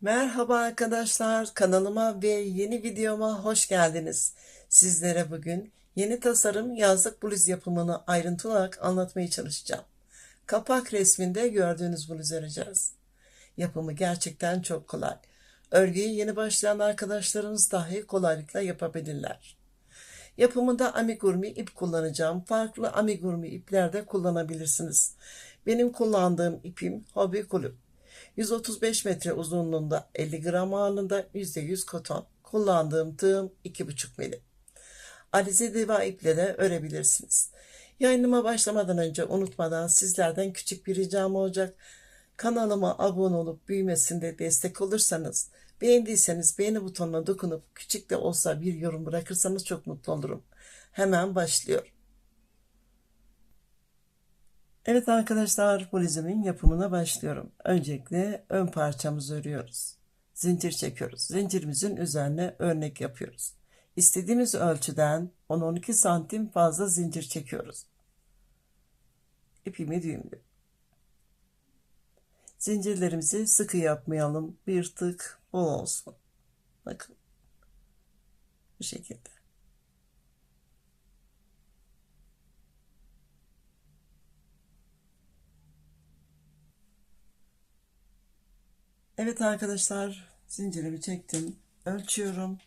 Merhaba arkadaşlar, kanalıma ve yeni videoma hoş geldiniz. Sizlere bugün yeni tasarım yazlık bluz yapımını ayrıntılı olarak anlatmaya çalışacağım. Kapak resminde gördüğünüz bluz öreceğiz. Yapımı gerçekten çok kolay. Örgüyü yeni başlayan arkadaşlarımız dahi kolaylıkla yapabilirler. Yapımında amigurumi ip kullanacağım. Farklı amigurumi ipler de kullanabilirsiniz. Benim kullandığım ipim Hobby Kulüp. 135 metre uzunluğunda 50 gram ağırlığında %100 koton. Kullandığım tığım 2,5 milim. Alize diva iple de örebilirsiniz. Yayınıma başlamadan önce unutmadan sizlerden küçük bir ricam olacak. Kanalıma abone olup büyümesinde destek olursanız, beğendiyseniz beğeni butonuna dokunup küçük de olsa bir yorum bırakırsanız çok mutlu olurum. Hemen başlıyor. Evet arkadaşlar, bu bluzumun yapımına başlıyorum. Öncelikle ön parçamızı örüyoruz. Zincir çekiyoruz. Zincirimizin üzerine örnek yapıyoruz. İstediğimiz ölçüden 10-12 santim fazla zincir çekiyoruz. İpimi düğümlüyorum. Zincirlerimizi sıkı yapmayalım. Bir tık bol olsun. Bakın. Bu şekilde. Evet arkadaşlar, zincirimi çektim. Ölçüyorum.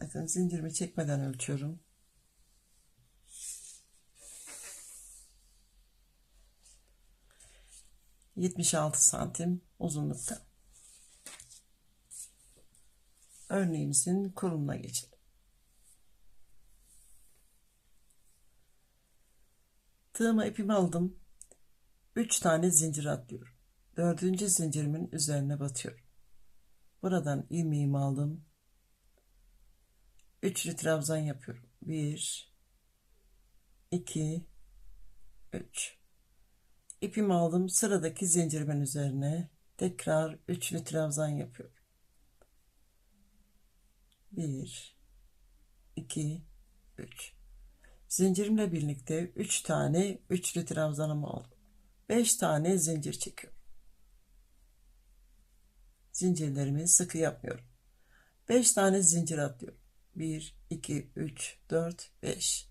Bakın zincirimi çekmeden ölçüyorum. 76 santim uzunlukta. Örneğimizin kurulumuna geçelim. Tığıma ipimi aldım. 3 tane zincir atlıyorum. 4. zincirimin üzerine batıyorum. Buradan ilmeğimi aldım. Üçlü trabzan yapıyorum. 1 2 3. İpimi aldım. Sıradaki zincirimin üzerine tekrar üçlü trabzan yapıyorum. 1 2 3. Zincirimle birlikte 3 tane üçlü trabzanımı aldım. 5 tane zincir çekiyorum. Zincirlerimi sıkı yapmıyorum. 5 tane zincir atlıyorum. 1 2 3 4 5.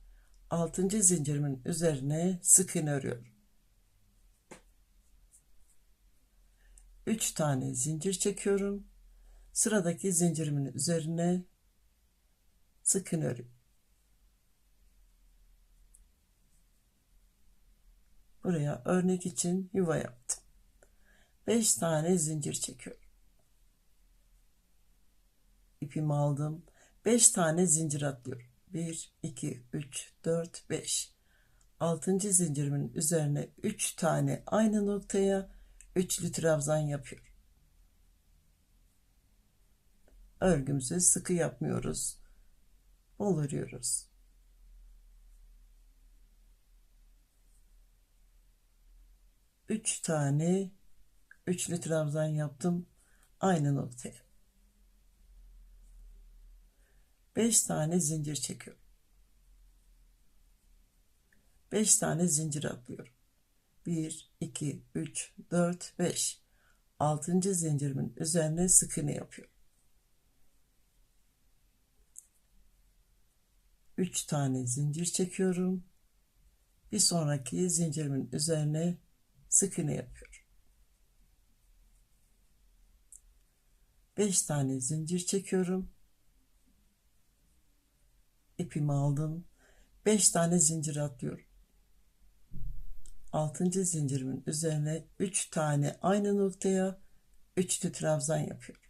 6. zincirimin üzerine sık iğne örüyorum. 3 tane zincir çekiyorum. Sıradaki zincirimin üzerine sık iğne örüyorum. Buraya örnek için yuva yaptım. 5 tane zincir çekiyorum. İpimi aldım. 5 tane zincir atlıyorum. 1 2 3 4 5. 6. zincirimin üzerine 3 tane aynı noktaya üçlü trabzan yapıyorum. Örgümüzü sıkı yapmıyoruz. Bol örüyoruz. Üç tane üçlü trabzan yaptım aynı noktaya. 5 tane zincir çekiyorum. 5 tane zincir atlıyorum. 1 2 3 4 5. 6. zincirimin üzerine sık iğne yapıyorum. 3 tane zincir çekiyorum. Bir sonraki zincirimin üzerine sık iğne yapıyorum. 5 tane zincir çekiyorum. İpimi aldım. 5 tane zincir atlıyorum. 6. zincirimin üzerine 3 tane aynı noktaya üçlü trabzan yapıyorum.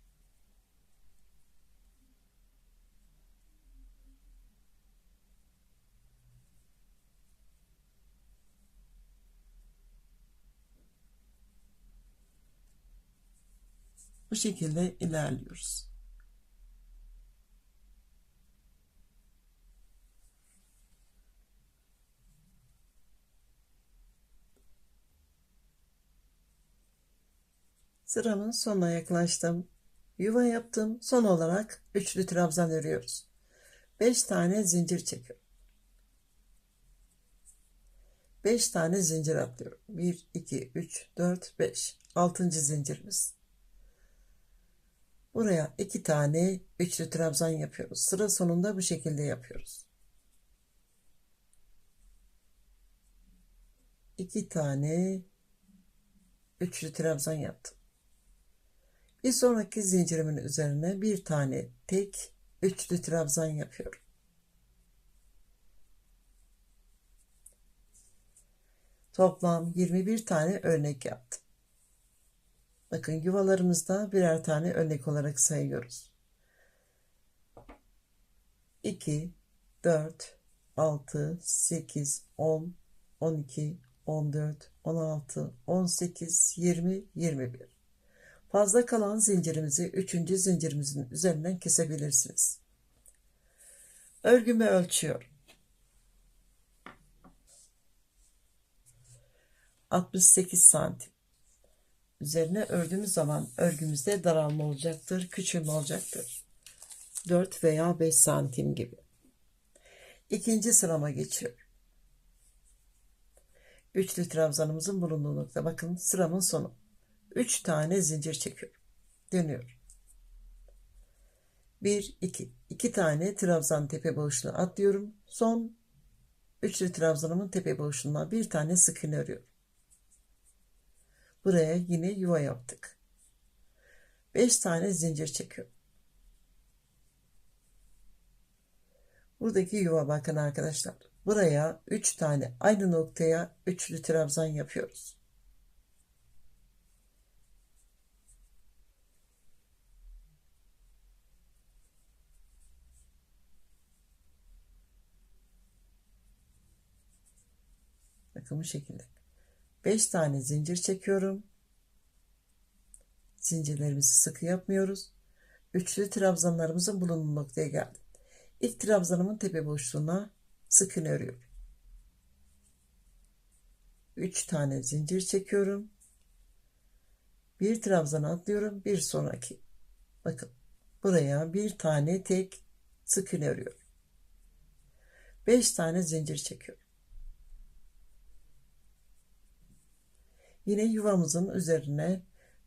Bu şekilde ilerliyoruz. Sıramın sonuna yaklaştım. Yuva yaptım. Son olarak üçlü trabzan örüyoruz. 5 tane zincir çekiyorum. 5 tane zincir atlıyorum. 1, 2, 3, 4, 5. 6. zincirimiz. Buraya 2 tane üçlü trabzan yapıyoruz. Sıra sonunda bu şekilde yapıyoruz. 2 tane üçlü trabzan yaptım. Bir sonraki zincirimin üzerine bir tane tek üçlü trabzan yapıyorum. Toplam 21 tane örnek yaptım. Bakın yuvalarımızda birer tane örnek olarak sayıyoruz. 2, 4, 6, 8, 10, 12, 14, 16, 18, 20, 21. Fazla kalan zincirimizi 3. zincirimizin üzerinden kesebilirsiniz. Örgümü ölçüyorum. 68 santim. Üzerine ördüğümüz zaman örgümüzde daralma olacaktır, küçülme olacaktır. 4 veya 5 santim gibi. İkinci sırama geçiyorum. Üçlü trabzanımızın bulunduğu nokta. Bakın sıramın sonu. 3 tane zincir çekiyorum. Dönüyorum. 1, 2. 2 tane trabzan tepe boşluğuna atlıyorum. Son üçlü trabzanımın tepe boşluğuna bir tane sık iğne örüyorum. Buraya yine yuva yaptık. 5 tane zincir çekiyorum. Buradaki yuva bakın arkadaşlar. Buraya 3 tane aynı noktaya üçlü trabzan yapıyoruz. Bakın bu şekilde. 5 tane zincir çekiyorum. Zincirlerimizi sıkı yapmıyoruz. Üçlü trabzanlarımızın bulunduğu noktaya geldim. İlk trabzanımın tepe boşluğuna sık iğne örüyorum. 3 tane zincir çekiyorum. Bir trabzan atlıyorum. Bir sonraki. Bakın buraya bir tane tek sık iğne örüyorum. 5 tane zincir çekiyorum. Yine yuvamızın üzerine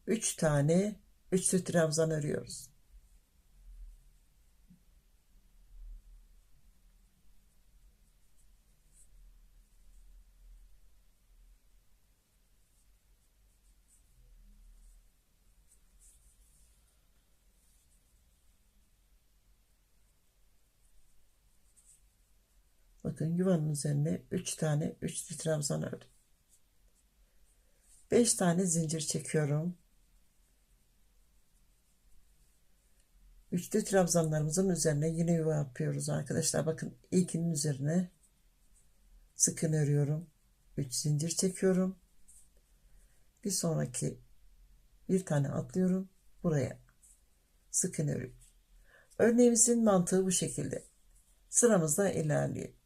3 tane üçlü trabzan örüyoruz. Bakın yuvanın üzerine 3 tane üçlü trabzan ördüm. 5 tane zincir çekiyorum. Üçlü trabzanlarımızın üzerine yine yuva yapıyoruz arkadaşlar. Bakın ilkinin üzerine sık iğne örüyorum. 3 zincir çekiyorum. Bir sonraki bir tane atlıyorum. Buraya sık iğne örüyorum. Örneğimizin mantığı bu şekilde. Sıramızda ilerleyelim.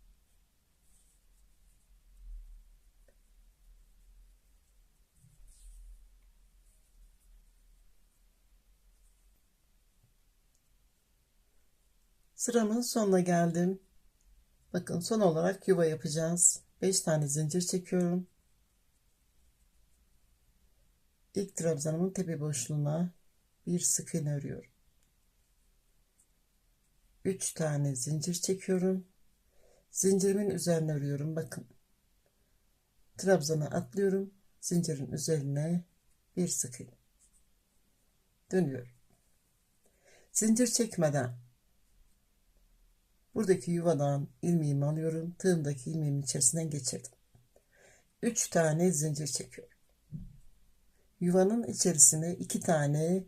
Sıramın sonuna geldim. Bakın son olarak yuva yapacağız. 5 tane zincir çekiyorum. İlk trabzanımın tepe boşluğuna bir sık iğne örüyorum. 3 tane zincir çekiyorum. Zincirimin üzerine örüyorum. Bakın. Trabzana atlıyorum. Zincirin üzerine bir sık iğne. Dönüyorum. Zincir çekmeden buradaki yuvadan ilmeğimi alıyorum. Tığımdaki ilmeğimin içerisinden geçirdim. 3 tane zincir çekiyorum. Yuvanın içerisine 2 tane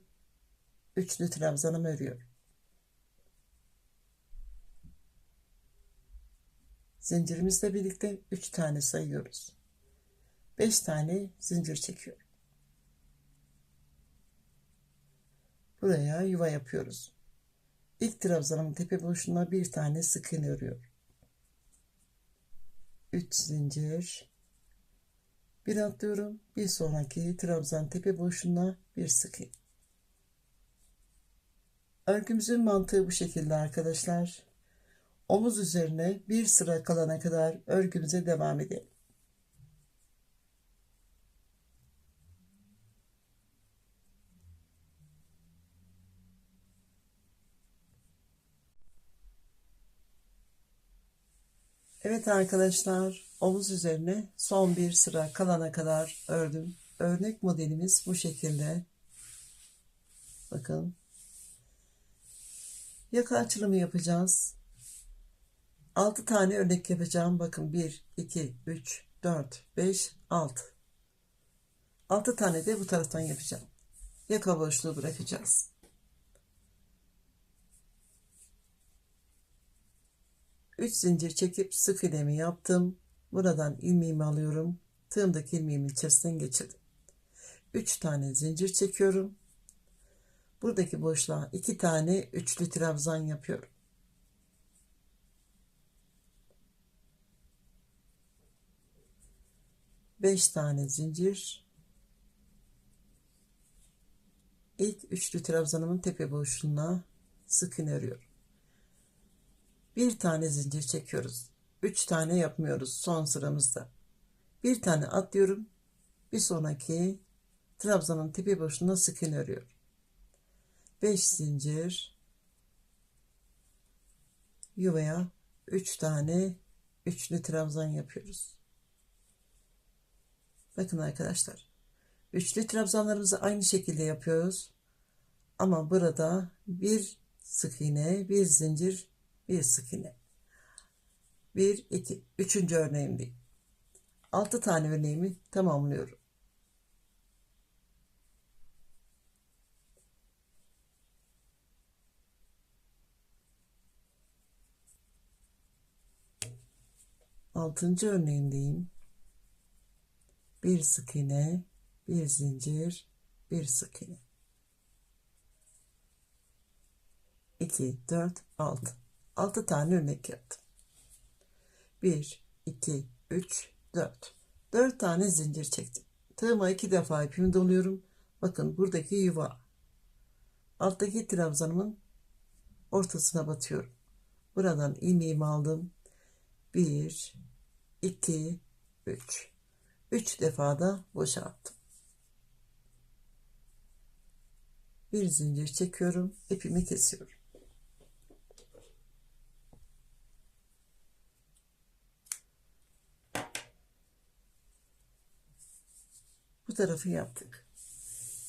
üçlü trabzanımı örüyorum. Zincirimizle birlikte 3 tane sayıyoruz. 5 tane zincir çekiyorum. Buraya yuva yapıyoruz. İlk trabzanımın tepe boşluğuna bir tane sık iğne örüyorum. 3 zincir. Bir atlıyorum. Bir sonraki trabzan tepe boşluğuna bir sık iğne. Örgümüzün mantığı bu şekilde arkadaşlar. Omuz üzerine bir sıra kalana kadar örgümüze devam edelim. Evet arkadaşlar, omuz üzerine son bir sıra kalana kadar ördüm. Örnek modelimiz bu şekilde. Bakın, yaka açılımı yapacağız. 6 tane örnek yapacağım. Bakın 1, 2, 3, 4, 5, 6. 6 tane de bu taraftan yapacağım. Yaka boşluğu bırakacağız. 3 zincir çekip sık iğnemi yaptım. Buradan ilmeğimi alıyorum. Tığımdaki ilmeğimin içerisinden geçirdim. 3 tane zincir çekiyorum. Buradaki boşluğa 2 tane üçlü trabzan yapıyorum. Beş tane zincir. İlk üçlü trabzanımın tepe boşluğuna sık iğne örüyorum. Bir tane zincir çekiyoruz. 3 tane yapmıyoruz son sıramızda. Bir tane atlıyorum. Bir sonraki trabzanın tepe boşluğuna sık iğne örüyorum. 5 zincir, yuvaya 3 tane üçlü trabzan yapıyoruz. Bakın arkadaşlar, üçlü trabzanlarımızı aynı şekilde yapıyoruz. Ama burada bir sık iğne, bir zincir, bir sık iğne. 1, 2, 3. örneğimdeyim. 6 tane örneğimi tamamlıyorum. Altıncı örneğimdeyim. Bir sık iğne, bir zincir, bir sık iğne. 2, 4, 6. 6 tane örnek yaptım. 1, 2, 3, 4. 4 tane zincir çektim. Tığıma 2 defa ipimi doluyorum. Bakın buradaki yuva. Alttaki trabzanımın ortasına batıyorum. Buradan ilmeğimi aldım. 1, 2, 3. 3 defa da boşalttım. Bir zincir çekiyorum. İpimi kesiyorum. Bu tarafı yaptık.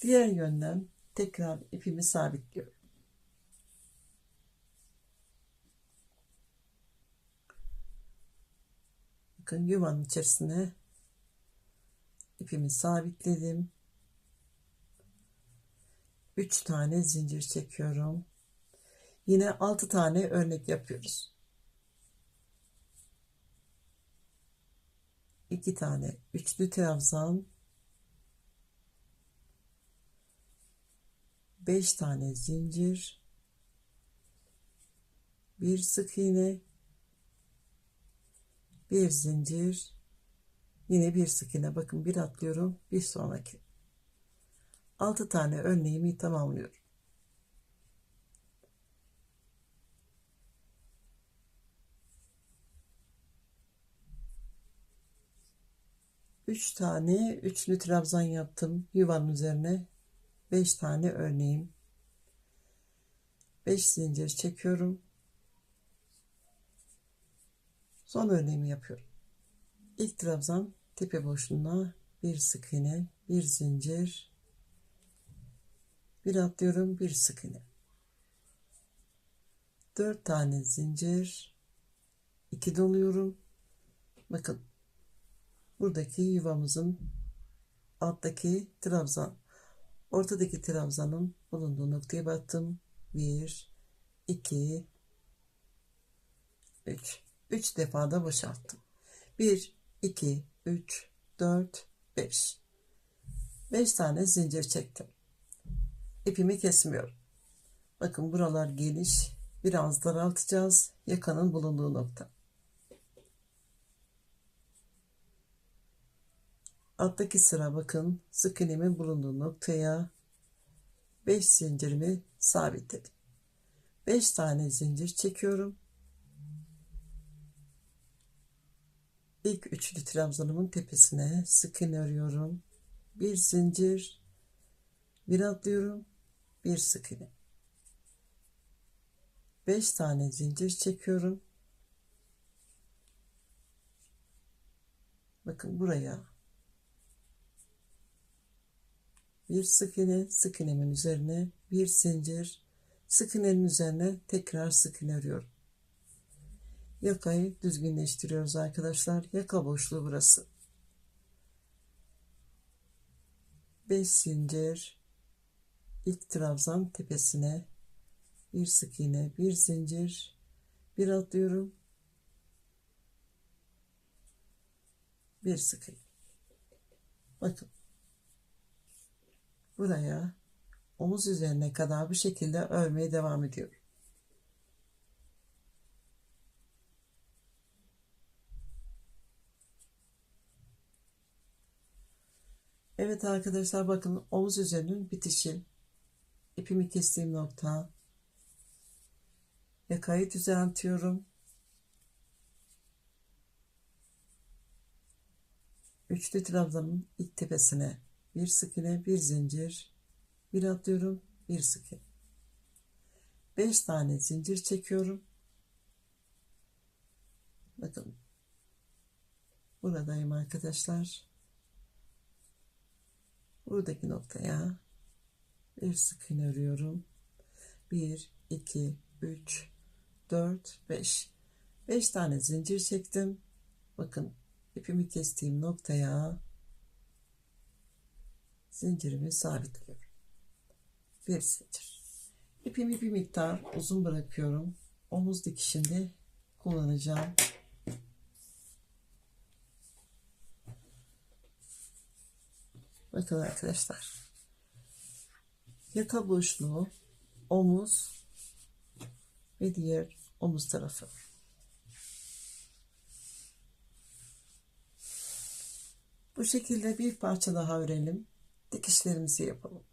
Diğer yönden tekrar ipimi sabitliyorum. Bakın yuvanın içerisine ipimi sabitledim. 3 tane zincir çekiyorum. Yine 6 tane örnek yapıyoruz. 2 tane üçlü trabzan, 5 tane zincir, bir sık iğne, bir zincir, yine bir sık iğne. Bakın bir atlıyorum, bir sonraki. 6 tane örneğimi tamamlıyorum. Üç tane üçlü trabzan yaptım yuvanın üzerine. 5 tane örneğim. 5 zincir çekiyorum. Son örneğimi yapıyorum. İlk trabzan tepe boşluğuna bir sık iğne, bir zincir, bir atlıyorum, bir sık iğne. 4 tane zincir, 2 doluyorum. Bakın buradaki yuvamızın alttaki trabzan, ortadaki trabzanın bulunduğu noktaya battım. 1, 2, 3. 3 defa da boşalttım. 1, 2, 3, 4, 5. 5 tane zincir çektim. İpimi kesmiyorum. Bakın buralar geniş. Biraz daraltacağız. Yakanın bulunduğu nokta. Alttaki sıra bakın. Sık iğnemin bulunduğu noktaya 5 zincirimi sabitledim. 5 tane zincir çekiyorum. İlk üçlü trabzanımın tepesine sık iğne örüyorum. Bir zincir, bir atlıyorum, bir sık iğne. 5 tane zincir çekiyorum. Bakın buraya bir sık iğne, sık iğnemin üzerine bir zincir, sık iğnenin üzerine tekrar sık iğne örüyorum. Yakayı düzgünleştiriyoruz arkadaşlar. Yaka boşluğu burası. 5 zincir, ilk trabzan tepesine bir sık iğne, bir zincir, bir atlıyorum, bir sık iğne. Bakın buraya omuz üzerine kadar bu şekilde örmeye devam ediyorum. Evet arkadaşlar, bakın omuz üzerinin bitişi, ipimi kestiğim nokta, yakayı düzeltiyorum. Üçlü trabzanın ilk tepesine bir sık iğne, bir zincir, bir atlıyorum, bir sık iğne. 5 tane zincir çekiyorum. Bakın buradayım arkadaşlar. Buradaki noktaya bir sık iğne örüyorum. 1 2 3 4 5. 5 tane zincir çektim. Bakın ipimi kestiğim noktaya zincirimi sabitliyorum. Bir zincir. İpimi bir miktar uzun bırakıyorum. Omuz dikişinde kullanacağım. Bakın arkadaşlar. Yaka boşluğu, omuz ve diğer omuz tarafı. Bu şekilde bir parça daha örelim. Dikişlerimizi yapalım.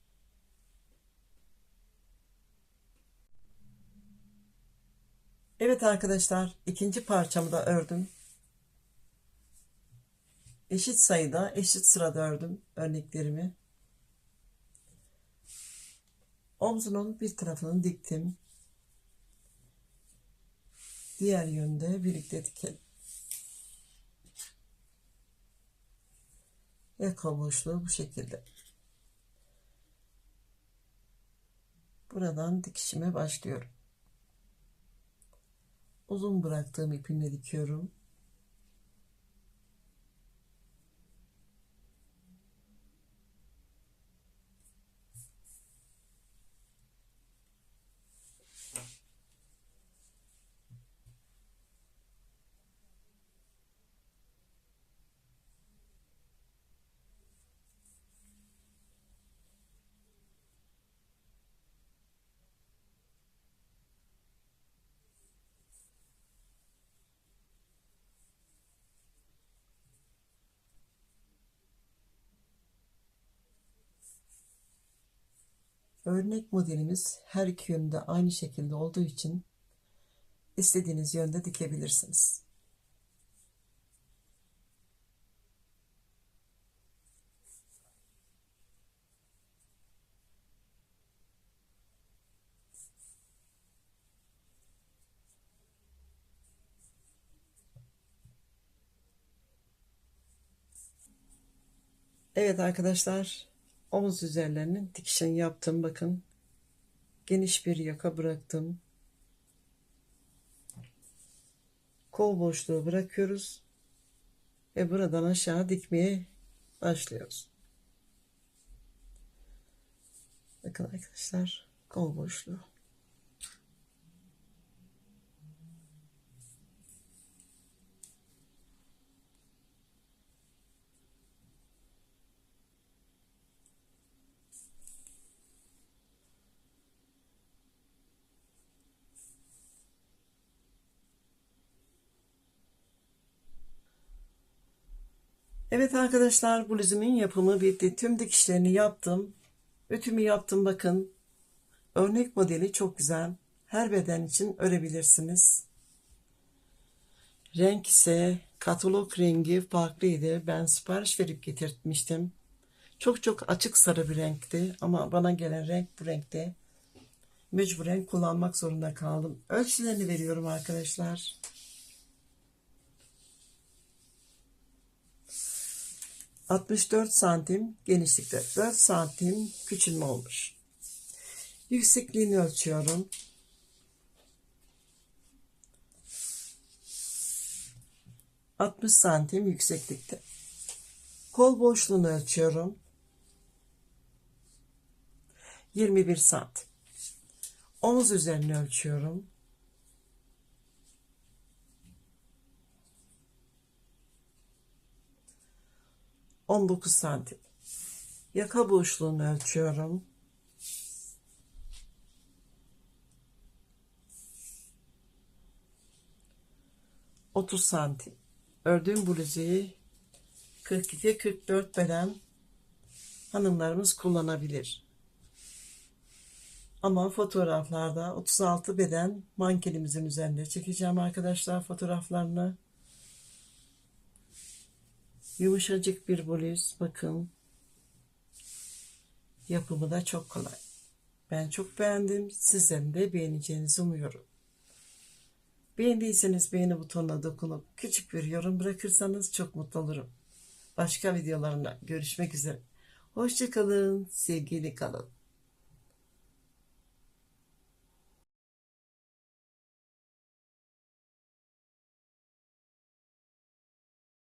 Evet arkadaşlar, ikinci parçamı da ördüm. Eşit sayıda, eşit sırada ördüm örneklerimi. Omzunun bir tarafını diktim. Diğer yönde birlikte dikelim. Yaka boşluğu bu şekilde. Buradan dikişime başlıyorum. Uzun bıraktığım ipimle dikiyorum. Örnek modelimiz her iki yönde aynı şekilde olduğu için istediğiniz yönde dikebilirsiniz. Evet arkadaşlar, omuz üzerlerinin dikişini yaptım. Bakın geniş bir yaka bıraktım. Kol boşluğu bırakıyoruz ve buradan aşağı dikmeye başlıyoruz. Bakın arkadaşlar, kol boşluğu. Evet arkadaşlar, bluzumun yapımı bitti. Tüm dikişlerini yaptım. Ütümü yaptım bakın. Örnek modeli çok güzel. Her beden için örebilirsiniz. Renk ise katalog rengi farklıydı. Ben sipariş verip getirtmiştim. Çok çok açık sarı bir renkti ama bana gelen renk bu renkte. Mecburen kullanmak zorunda kaldım. Ölçülerini veriyorum arkadaşlar. 64 santim genişlikte, 4 santim küçülme olmuş. Yüksekliğini ölçüyorum. 60 santim yükseklikte. Kol boşluğunu ölçüyorum. 21 santim. Omuz üzerini ölçüyorum. 19 santim. Yaka boşluğunu ölçüyorum. 30 santim. Ördüğüm bluzu 42-44 beden hanımlarımız kullanabilir. Ama fotoğraflarda 36 beden mankenimizin üzerinde çekeceğim arkadaşlar fotoğraflarını. Yumuşacık bir bluz, bakın. Yapımı da çok kolay. Ben çok beğendim. Sizlerin de beğeneceğinizi umuyorum. Beğendiyseniz beğeni butonuna dokunup küçük bir yorum bırakırsanız çok mutlu olurum. Başka videolarımda görüşmek üzere. Hoşça kalın, sevgili kalın.